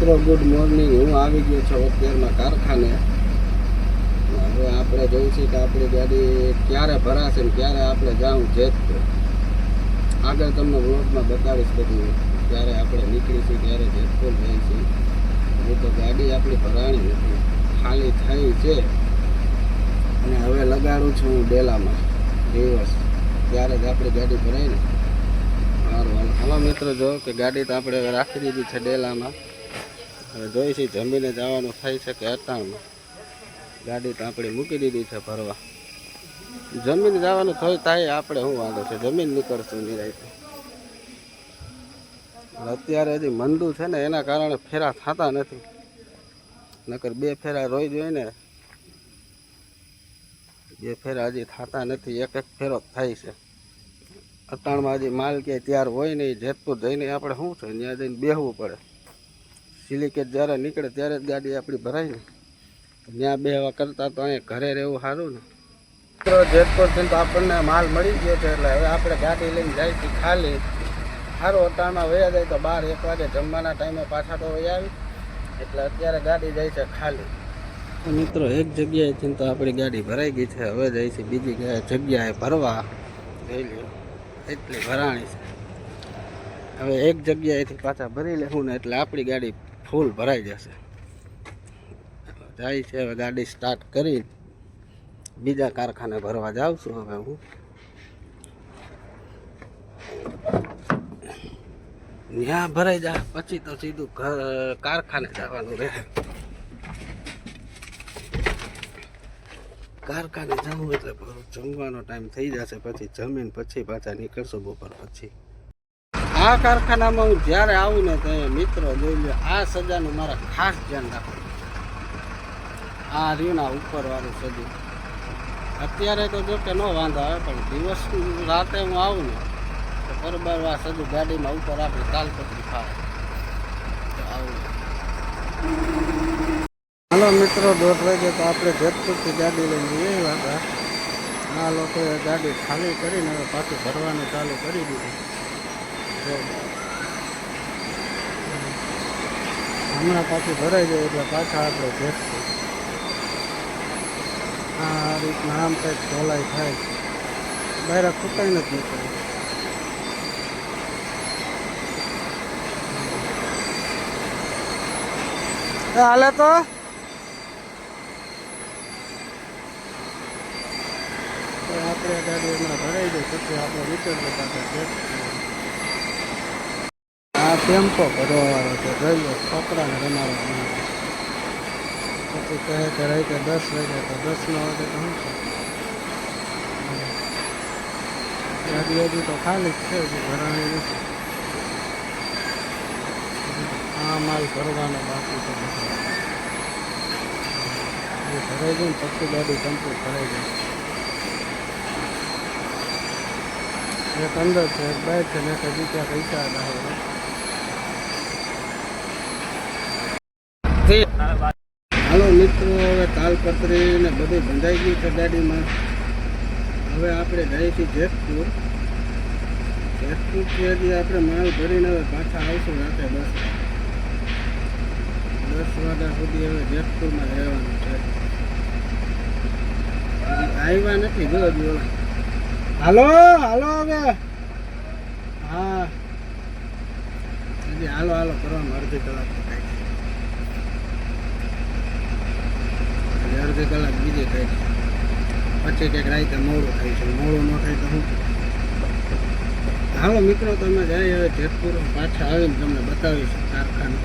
મિત્રો good morning. હું આવી ગયો છું અત્યારમાં કારખાને. હવે આપણે જોયું છે કે આપણી ગાડી ક્યારે ભરાશે ને ક્યારે આપણે જાઉં જેતપુર. આગળ તમને વ્લોગમાં બતાવીશ કે ક્યારે આપણે નીકળીશું, ક્યારે જેતપુર જઈશું. એ તો ગાડી આપણી ભરાણી નથી, ખાલી થઈ છે. અને હવે લગાડું છું હું ડેલામાં દિવસ, ત્યારે જ આપણી ગાડી ભરાય ને. સારું હાલો મિત્રો, જો કે ગાડી તો આપણે રાખી દીધી છે ડેલામાં. હવે જોઈશી જમીને જવાનું થાય છે કે અટાણમાં. ગાડી તો આપણે મૂકી દીધી છે ભરવા. જમીન જવાનું થોય થાય આપણે શું વાંધો છે, જમીન નીકળશું નિરાયતે. અત્યારે હજી મંદુ છે ને એના કારણે ફેરા થતા નથી, નકર 2 ફેરા રોઈ જોઈએ ને. 2 ફેરા હજી થતા નથી, એક ફેરો થાય છે. અટાણમાં હજી માલ ક્યાંય તૈયાર હોય નહીં. જેતપુર જઈને આપણે શું છે ત્યાં જઈને બેસવું પડે. સિલિકેટ જ્યારે નીકળે ત્યારે જ ગાડી આપણી ભરાય ને. ત્યાં બેસવા કરતાં તો અહીંયા ઘરે રહેવું સારું ને. મિત્રો જેતપુરથી તો આપણને માલ મળી ગયો છે, એટલે હવે આપણે ગાડી લઈને જાય છે ખાલી. સારું અટાણમાં વયા જાય તો 12-1 વાગે જમવાના ટાઈમે પાછા તો વયા આવી, એટલે અત્યારે ગાડી જાય છે ખાલી. મિત્રો એક જગ્યાએથી તો આપણી ગાડી ભરાઈ ગઈ છે. હવે જાય છે બીજી જગ્યાએ ભરવા. જોઈ લો એટલી ભરાણી છે. હવે એક જગ્યાએથી પાછા ભરી લેવું ને એટલે આપણી ગાડી ફૂલ ભરાઈ જશે. જાય છે હવે ગાડી સ્ટાર્ટ કરી બીજા કારખાને ભરવા જાઉં છું. હવે હું ત્યાં ભરાઈ જાય પછી તો સીધું કારખાને જવાનું રહે. કારખાને જવું એટલે જમવાનો ટાઈમ થઈ જશે, પછી જમીન પછી પાછા નીકળશું બપોર પછી. આ કારખાનામાં હું જ્યારે આવું ને તો મિત્રો જોઈ લો, આ સજાનું મારે ખાસ ધ્યાન રાખવું. આ રીના ઉપરવાળું સજુ અત્યારે તો જો કે ન વાંધો આવે, પણ દિવસ રાતે હું આવું ને તો બરોબર આ સજુ ગાડીમાં ઉપર આપણે તાલપત્રી ખાય તો આવું. હાલો મિત્રો, 1:30 વાગે તો આપણે જેતપુરથી ગાડી લઈને જઈએ હતા. આ લોકોએ ગાડી ખાલી કરીને હવે પાછું ભરવાનું ચાલુ કરી દીધું. હમણાં પાછું ભરાઈ જાય એટલે પાછા આપણે જેતપુર. આ રીતના આમ કંઈક ધોલાઈ થાય, બહાર ખૂટાઈ નથી નીકળે. હાલે તો આપણે ગાડી હમણાં ભરાઈ જાય પછી આપણે નીકળીએ પાછા જેતપુર. આ ટેમ્પો ભરવાવાળો છે, જોઈ લો છોકરાને રમાડવા. પછી કહે કે રાતે 10 વાગે તો 10 વાગે તો શું છે, ગાડી હજી તો ખાલી જ છે, હજી ભરાણી નથી. આ માલ ભરવાનો બાકી છે. ભરાઈ જાય ને પછી ગાડી કમ્પ્લીટ ભરાઈ જાય. એક અંદર છે, એક બહાર છે, ને હજી ત્યાં પૈસા હતા. હાલો મિત્રો, હવે તાલપત્રી ને બધું બંધાઈ ગયું છે ગાડીમાં. હવે આપણે જઈએ છીએ જેતપુર. જેતપુરથી હજી આપણે માલ ભરીને હવે પાછા આવશું રાતે 10 વાગ્યા સુધી. હવે જેતપુરમાં રહેવાનું છે. આવ્યા નથી જો હજી. હાલો હાલો હવે હા હજી હાલો હાલો કરવામાં અડધી કલાક તો થાય છે. અડધી કલાક બીજી થાય છે, પછી કંઈક રાતે મોડું થાય છે. મોડું ન થાય તો શું. હાલો મિત્રો, તમે જાય હવે જેતપુર પાછા આવીને તમને બતાવીશું કારખાનું.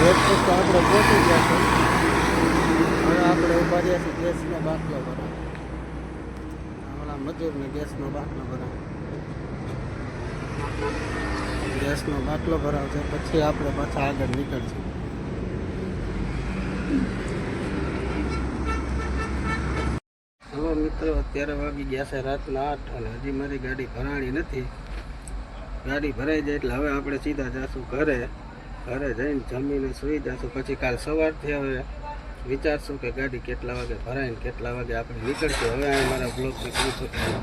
જેતપુર તો આપણે પહોંચી ગયા છે. હવે આપણે ઉભા રહ્યા છીએ ગેસનો બાટલો ભરાય. ઓલા મજૂરને ગેસનો બાટલો ભરાય. ગેસનો બાટલો ભરાવશે, પછી આપણે પાછા આગળ નીકળશું. હવે મિત્રો અત્યારે વાગી ગયા છે રાતના 8 અને હજી મારી ગાડી ભરાણી નથી. ગાડી ભરાઈ જાય એટલે હવે આપણે સીધા જઈશું ઘરે. ઘરે જઈને જમીને સૂઈ જઈશું. પછી કાલ સવારથી હવે વિચારશું કે ગાડી કેટલા વાગે ભરાઈને કેટલા વાગે આપણે નીકળશું. હવે આ મારા બ્લોગને પૂરું